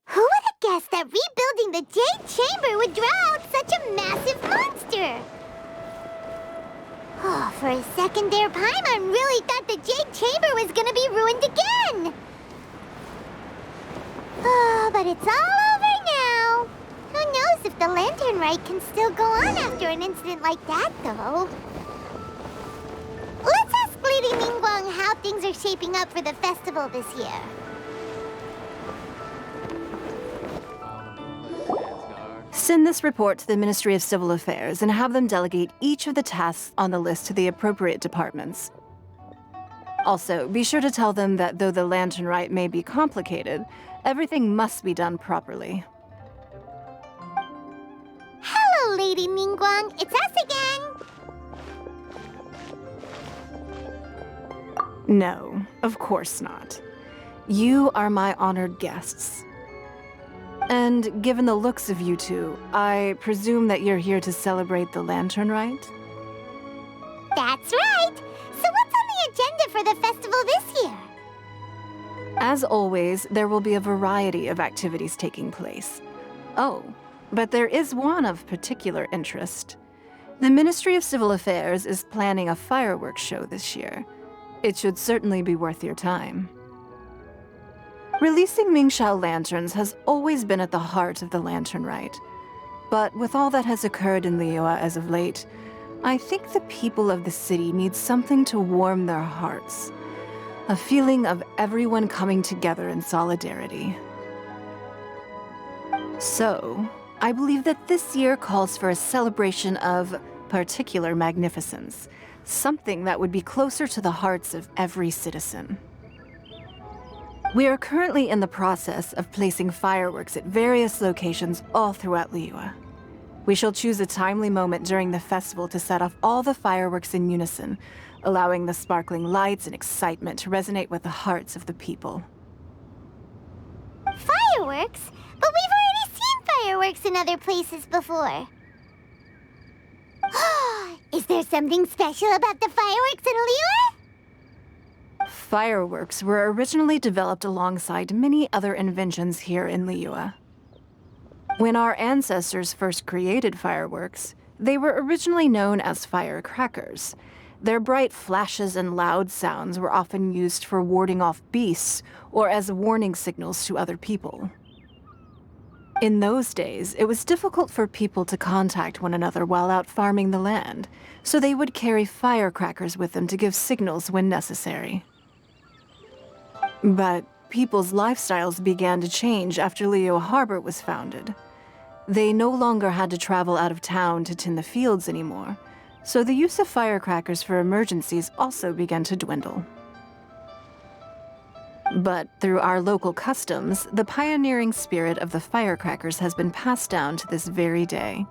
Who would have guessed that rebuilding the Jade Chamber would draw out such a massive monster? Oh, for a second there, Paimon really thought the Jade Chamber was gonna be ruined again! Oh, but it's all over now! Who knows if the Lantern Rite can still go on after an incident like that, though? Let's ask Lady Ningguang how things are shaping up for the festival this year. Send this report to the Ministry of Civil Affairs and have them delegate each of the tasks on the list to the appropriate departments. Also, be sure to tell them that though the Lantern Rite may be complicated, everything must be done properly. Hello, Lady Ningguang. It's us again. No, of course not. You are my honored guests. And given the looks of you two, I presume that you're here to celebrate the Lantern Rite? That's right. So what's on the agenda for the festival this year? As always, there will be a variety of activities taking place. Oh, but there is one of particular interest. The Ministry of Civil Affairs is planning a fireworks show this year. It should certainly be worth your time. Releasing Mingxiao lanterns has always been at the heart of the Lantern Rite. But with all that has occurred in Liyue as of late, I think the people of the city need something to warm their hearts. A feeling of everyone coming together in solidarity. So, I believe that this year calls for a celebration of particular magnificence. Something that would be closer to the hearts of every citizen. We are currently in the process of placing fireworks at various locations all throughout Liyue. We shall choose a timely moment during the festival to set off all the fireworks in unison, allowing the sparkling lights and excitement to resonate with the hearts of the people. Fireworks? But we've already seen fireworks in other places before. Is there something special about the fireworks in Liyue? Fireworks were originally developed alongside many other inventions here in Liyue. When our ancestors first created fireworks, they were originally known as firecrackers. Their bright flashes and loud sounds were often used for warding off beasts or as warning signals to other people. In those days, it was difficult for people to contact one another while out farming the land, so they would carry firecrackers with them to give signals when necessary. But people's lifestyles began to change after Liyue Harbor was founded. They no longer had to travel out of town to tend the fields anymore, so the use of firecrackers for emergencies also began to dwindle. But through our local customs, the pioneering spirit of the firecrackers has been passed down to this very day.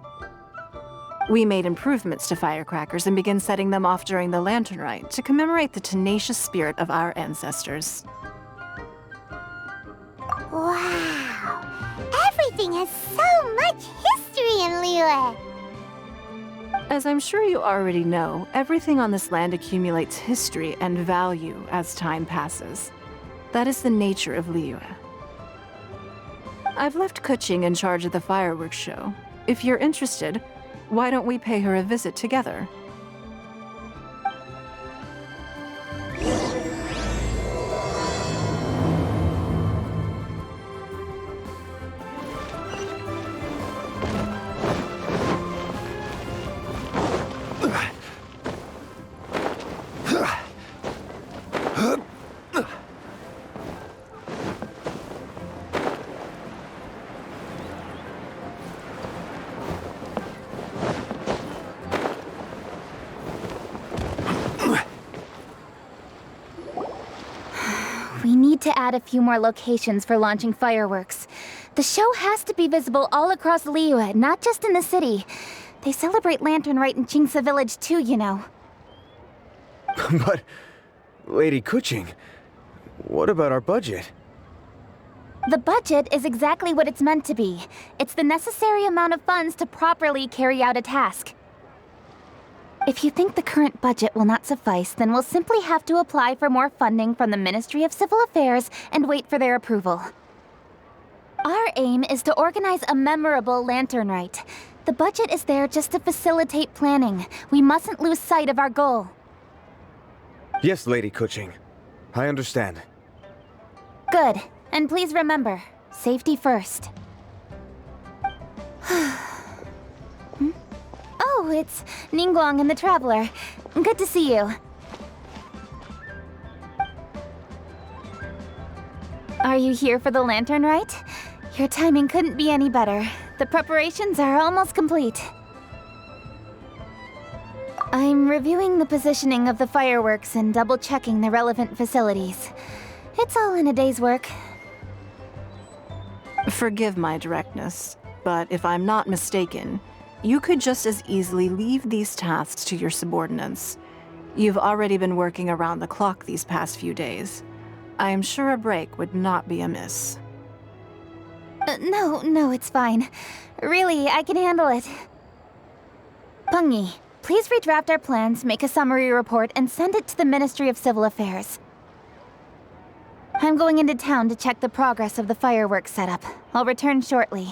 We made improvements to firecrackers and began setting them off during the Lantern Rite to commemorate the tenacious spirit of our ancestors. Wow! Everything has so much history in Liyue! As I'm sure you already know, everything on this land accumulates history and value as time passes. That is the nature of Liyue. I've left Keqing in charge of the fireworks show. If you're interested, why don't we pay her a visit together? We need to add a few more locations for launching fireworks. The show has to be visible all across Liyue, not just in the city. They celebrate Lantern Rite in Qingce Village too, you know. But, Lady Keqing, what about our budget? The budget is exactly what it's meant to be. It's the necessary amount of funds to properly carry out a task. If you think the current budget will not suffice, then we'll simply have to apply for more funding from the Ministry of Civil Affairs and wait for their approval. Our aim is to organize a memorable lantern rite. The budget is there just to facilitate planning. We mustn't lose sight of our goal. Yes, Lady Keqing. I understand. Good. And please remember, safety first. Hmm? Oh, it's Ningguang and the Traveler. Good to see you. Are you here for the lantern rite? Your timing couldn't be any better. The preparations are almost complete. I'm reviewing the positioning of the fireworks and double-checking the relevant facilities. It's all in a day's work. Forgive my directness, but if I'm not mistaken, you could just as easily leave these tasks to your subordinates. You've already been working around the clock these past few days. I am sure a break would not be amiss. No, it's fine. Really, I can handle it. Pengyi, please redraft our plans, make a summary report, and send it to the Ministry of Civil Affairs. I'm going into town to check the progress of the fireworks setup. I'll return shortly.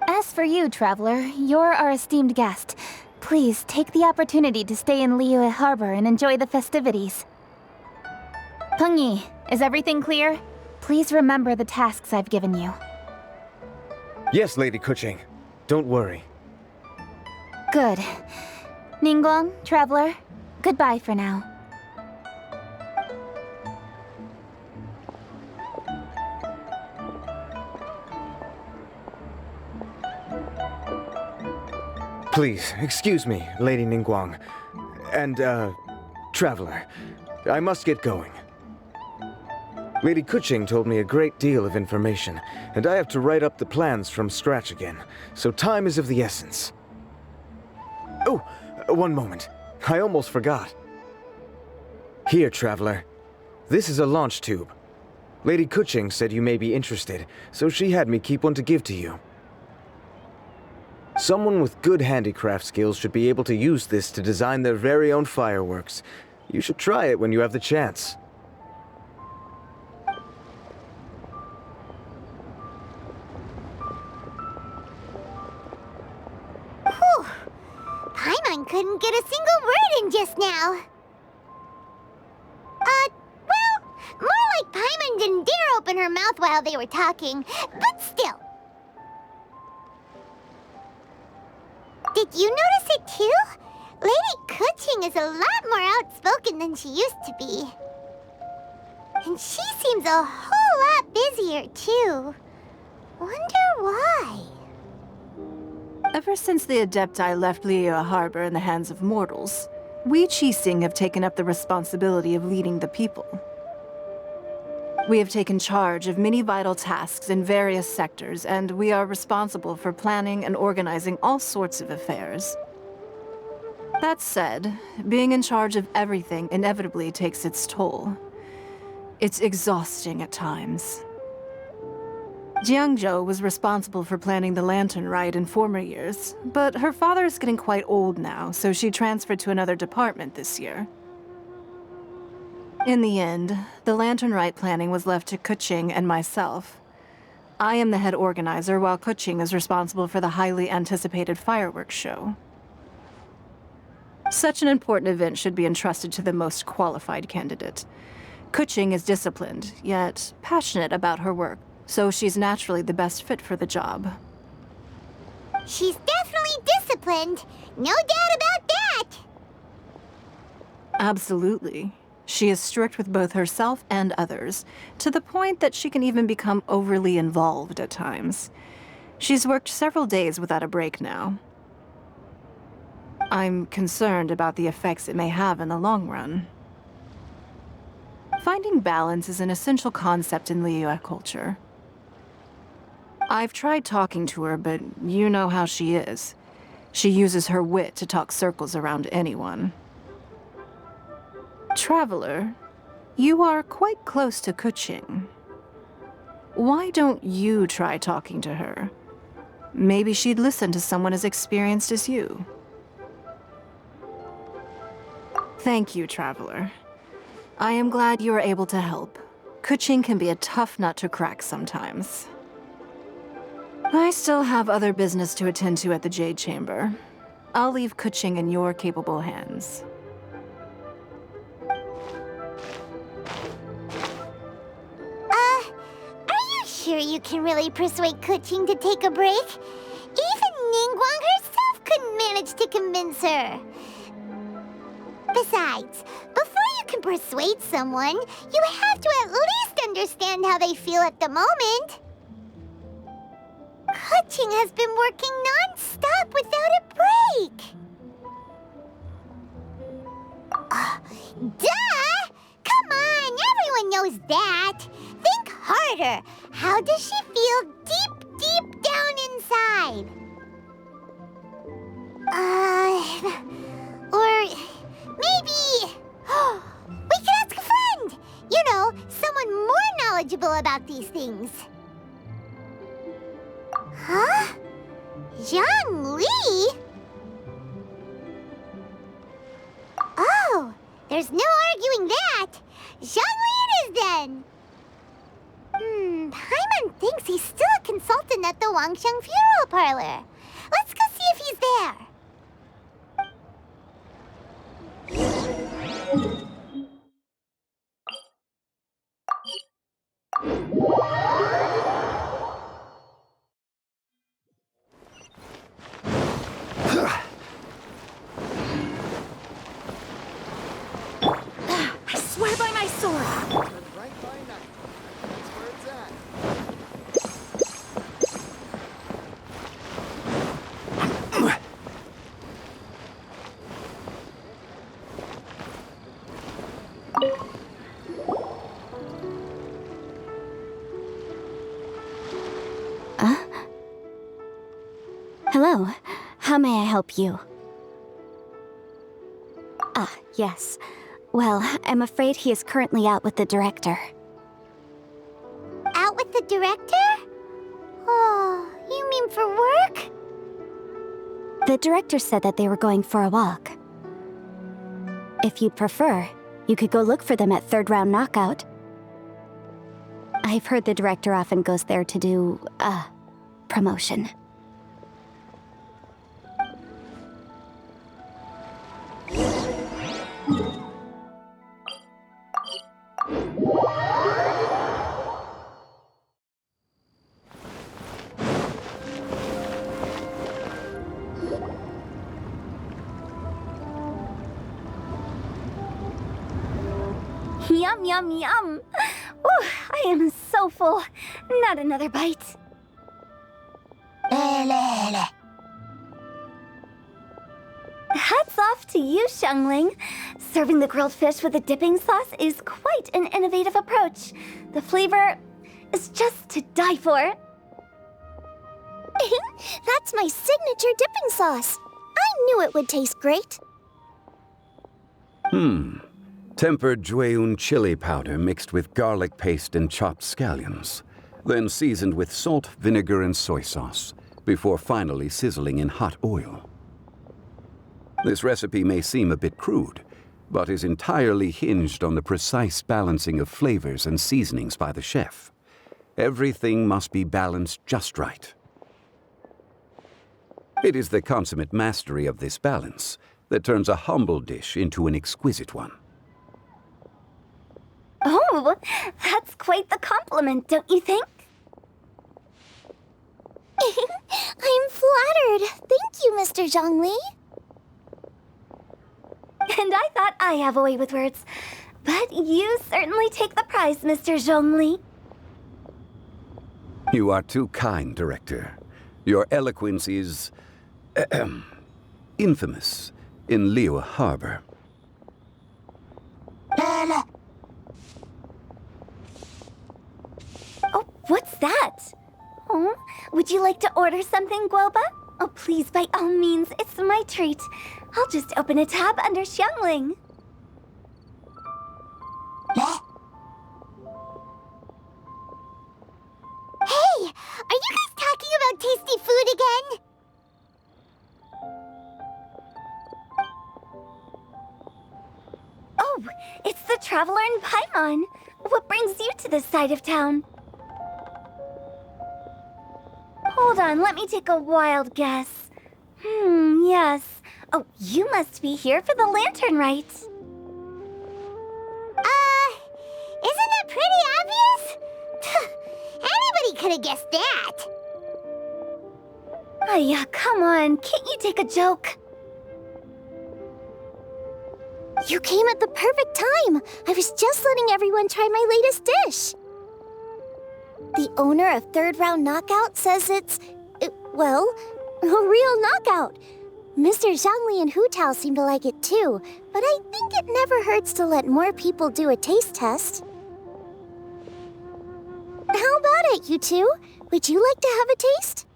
As for you, Traveler, you're our esteemed guest. Please take the opportunity to stay in Liyue Harbor and enjoy the festivities. Pengyi, is everything clear? Please remember the tasks I've given you. Yes, Lady Keqing. Don't worry. Good. Ningguang, Traveler, goodbye for now. Please, excuse me, Lady Ningguang. And, Traveler. I must get going. Lady Keqing told me a great deal of information, and I have to write up the plans from scratch again, so time is of the essence. Oh, one moment. I almost forgot. Here, Traveler. This is a launch tube. Lady Keqing said you may be interested, so she had me keep one to give to you. Someone with good handicraft skills should be able to use this to design their very own fireworks. You should try it when you have the chance. Whew. Paimon couldn't get a single word in just now. Well, more like Paimon didn't dare open her mouth while they were talking, but still. Did you notice it too? Lady Keqing is a lot more outspoken than she used to be. And she seems a whole lot busier too. Wonder why? Ever since the Adepti left Liyue Harbor in the hands of mortals, we Keqing have taken up the responsibility of leading the people. We have taken charge of many vital tasks in various sectors, and we are responsible for planning and organizing all sorts of affairs. That said, being in charge of everything inevitably takes its toll. It's exhausting at times. Jiangzhou was responsible for planning the lantern rite in former years, but her father is getting quite old now, so she transferred to another department this year. In the end, the lantern rite planning was left to Keqing and myself. I am the head organizer, while Keqing is responsible for the highly anticipated fireworks show. Such an important event should be entrusted to the most qualified candidate. Keqing is disciplined, yet passionate about her work, so she's naturally the best fit for the job. She's definitely disciplined. No doubt about that. Absolutely. She is strict with both herself and others, to the point that she can even become overly involved at times. She's worked several days without a break now. I'm concerned about the effects it may have in the long run. Finding balance is an essential concept in Liyue culture. I've tried talking to her, but you know how she is. She uses her wit to talk circles around anyone. Traveler, you are quite close to Keqing. Why don't you try talking to her? Maybe she'd listen to someone as experienced as you. Thank you, Traveler. I am glad you were able to help. Keqing can be a tough nut to crack sometimes. I still have other business to attend to at the Jade Chamber. I'll leave Keqing in your capable hands. Are you sure you can really persuade Keqing to take a break? Even Ningguang herself couldn't manage to convince her. Besides, before you can persuade someone, you have to at least understand how they feel at the moment. Keqing has been working non-stop without a break. Duh! Come on, everyone knows that. Think harder. How does she feel deep down inside? Or maybe we could ask a friend. You know, someone more knowledgeable about these things. Huh? Zhongli? Oh, there's no arguing that. Zhongli it is then. Paimon thinks he's still a consultant at the Wangsheng Funeral Parlor. Let's go see if he's there. I swear by my sword! Right by night. That's where it's at. Hello. How may I help you? Ah, yes. Well, I'm afraid he is currently out with the director. Out with the director? Oh, you mean for work? The director said that they were going for a walk. If you'd prefer, you could go look for them at third round knockout. I've heard the director often goes there to do, promotion. Yum, yum, yum! Ooh, I am so full. Not another bite. Hats off to you, Xiangling. Serving the grilled fish with a dipping sauce is quite an innovative approach. The flavor is just to die for. That's my signature dipping sauce. I knew it would taste great. Tempered Jueyun chili powder mixed with garlic paste and chopped scallions, then seasoned with salt, vinegar, and soy sauce, before finally sizzling in hot oil. This recipe may seem a bit crude, but is entirely hinged on the precise balancing of flavors and seasonings by the chef. Everything must be balanced just right. It is the consummate mastery of this balance that turns a humble dish into an exquisite one. Oh, that's quite the compliment, don't you think? I'm flattered. Thank you, Mr. Zhongli. And I thought I have a way with words. But you certainly take the prize, Mr. Zhongli. You are too kind, Director. Your eloquence is infamous in Liyue Harbor. Oh, what's that? Oh, would you like to order something, Guoba? Oh, please, by all means, it's my treat. I'll just open a tab under Xiangling. Hey, are you guys talking about tasty food again? Oh, it's the Traveler in Paimon. what brings you to this side of town? Hold on, let me take a wild guess. Yes. Oh, you must be here for the lantern rite. Isn't it pretty obvious? Anybody could have guessed that. Oh yeah, come on, can't you take a joke? You came at the perfect time. I was just letting everyone try my latest dish. The owner of Third Round Knockout says it's, well, a real knockout. Mr. Zhongli and Hu Tao seem to like it too, but I think it never hurts to let more people do a taste test. How about it, you two? Would you like to have a taste?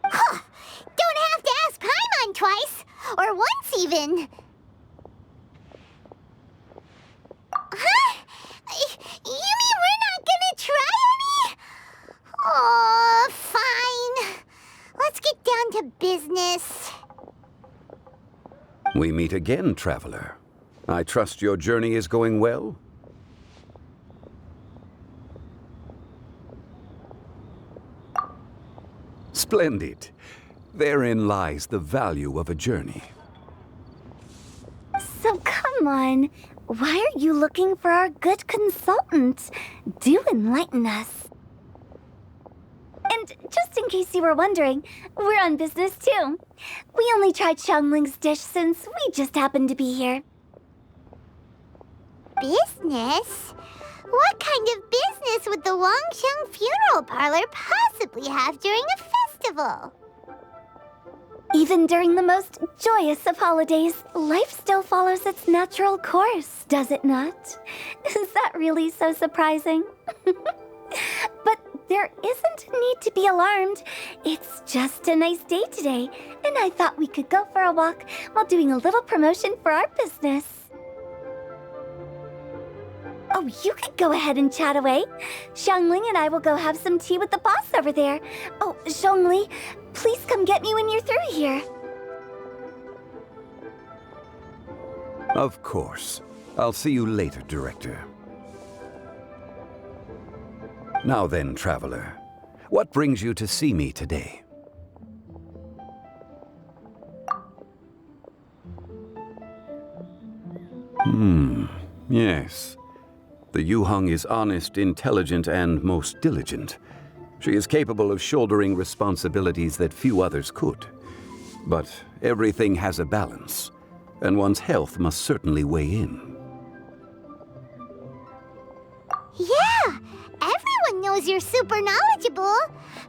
Huh. Don't have to ask Paimon twice, or once even. Huh? You mean we're not gonna try any? Oh, fine. Let's get down to business. We meet again, traveler. I trust your journey is going well? Splendid. Therein lies the value of a journey. So come on, why are you looking for our good consultant? Do enlighten us. And just in case you were wondering, we're on business too. We only tried Xiangling's dish since we just happened to be here. Business? What kind of business would the Wangxiang funeral parlor possibly have during a festival? Even during the most joyous of holidays, life still follows its natural course, does it not? Is that really so surprising? But there isn't need to be alarmed. It's just a nice day today, and I thought we could go for a walk while doing a little promotion for our business. Oh, you could go ahead and chat away. Xiangling and I will go have some tea with the boss over there. Oh, Zhongli, please come get me when you're through here. Of course. I'll see you later, Director. Now then, traveler. What brings you to see me today? Yes. The Yuheng is honest, intelligent, and most diligent. She is capable of shouldering responsibilities that few others could. But everything has a balance, and one's health must certainly weigh in. Yeah, everyone knows you're super knowledgeable.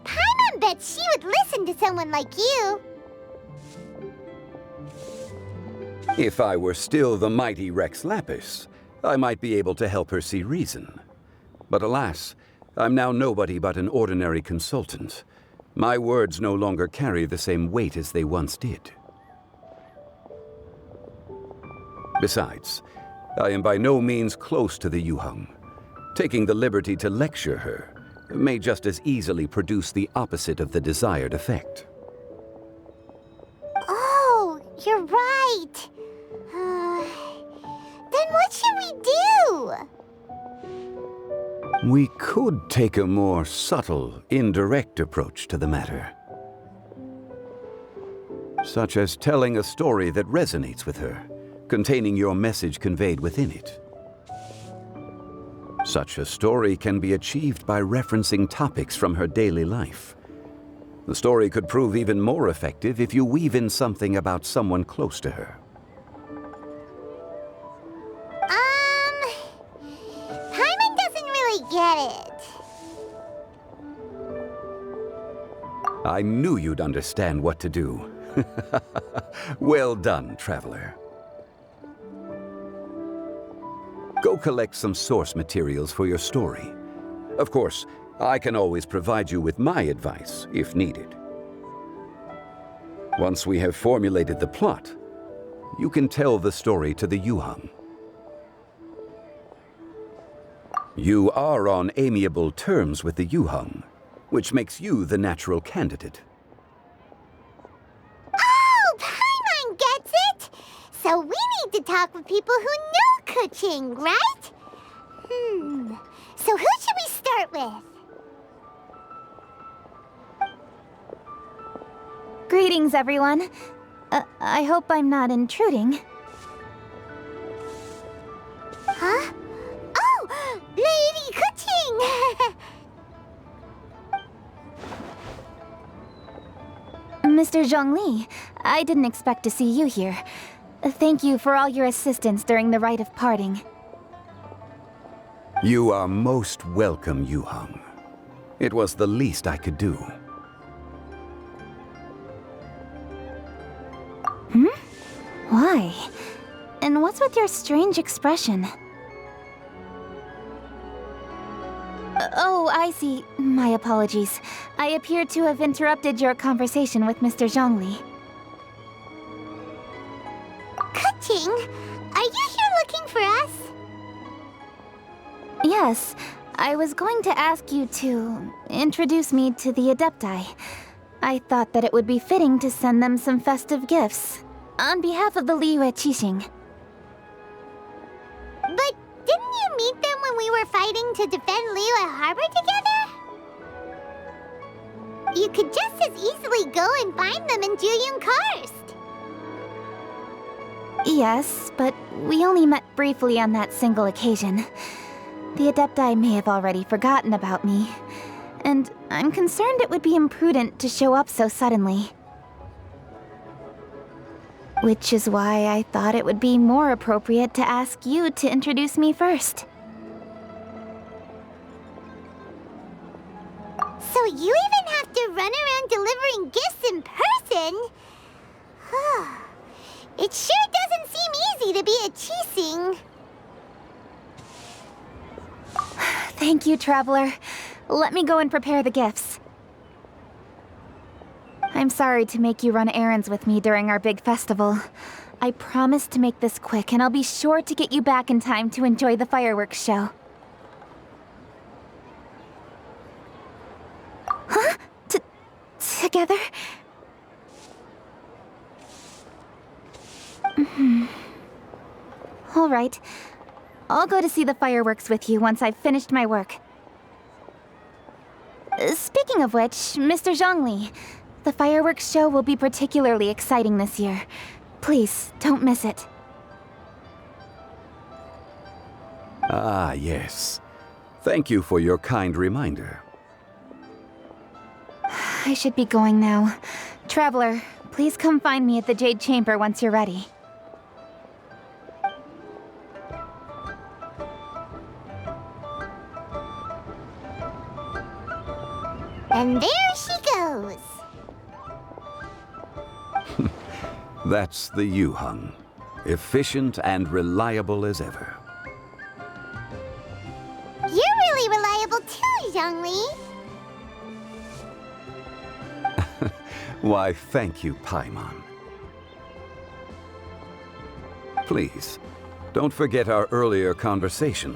Paimon bets she would listen to someone like you. If I were still the mighty Rex Lapis, I might be able to help her see reason. But alas, I'm now nobody but an ordinary consultant. My words no longer carry the same weight as they once did. Besides, I am by no means close to the Yuheng. Taking the liberty to lecture her may just as easily produce the opposite of the desired effect. Oh, you're right. Then what should we do? We could take a more subtle, indirect approach to the matter. Such as telling a story that resonates with her, containing your message conveyed within it. Such a story can be achieved by referencing topics from her daily life. The story could prove even more effective if you weave in something about someone close to her. Paimon doesn't really get it. I knew you'd understand what to do. Well done, traveler. Go collect some source materials for your story. Of course, I can always provide you with my advice, if needed. Once we have formulated the plot, you can tell the story to the Yuheng. You are on amiable terms with the Yuheng, which makes you the natural candidate. Oh, Paimon gets it! So we need to talk with people who know Keqing, right? Greetings, everyone. I hope I'm not intruding. Huh? Oh! Lady Keqing! Mr. Zhongli, I didn't expect to see you here. Thank you for all your assistance during the rite of parting. You are most welcome, Yuhang. It was the least I could do. Why? And what's with your strange expression? Oh, I see. My apologies. I appear to have interrupted your conversation with Mr. Zhongli. Keqing, are you here looking for us? Yes, I was going to ask you to introduce me to the Adepti. I thought that it would be fitting to send them some festive gifts. On behalf of the Liyue Keqing. But didn't you meet them when we were fighting to defend Liyue Harbor together? You could just as easily go and find them in Juyun Karst. Yes, but we only met briefly on that single occasion. The Adepti may have already forgotten about me, and I'm concerned it would be imprudent to show up so suddenly. Which is why I thought it would be more appropriate to ask you to introduce me first. So you even have to run around delivering gifts in person? It sure doesn't seem easy to be a Keqing. Thank you, Traveler. Let me go and prepare the gifts. I'm sorry to make you run errands with me during our big festival. I promise to make this quick, and I'll be sure to get you back in time to enjoy the fireworks show. Huh? Together? All right. I'll go to see the fireworks with you once I've finished my work. Speaking of which, Mr. Zhongli, the fireworks show will be particularly exciting this year. Please, don't miss it. Ah, yes. Thank you for your kind reminder. I should be going now. Traveler, please come find me at the Jade Chamber once you're ready. And there she goes. That's the Yuhang. Efficient and reliable as ever. You're really reliable too, Zhongli. Why, thank you, Paimon. Please, don't forget our earlier conversation.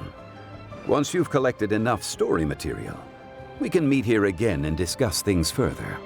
Once you've collected enough story material, we can meet here again and discuss things further.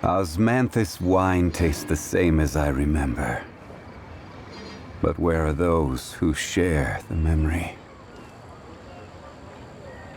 Osmanthus wine tastes the same as I remember. But where are those who share the memory?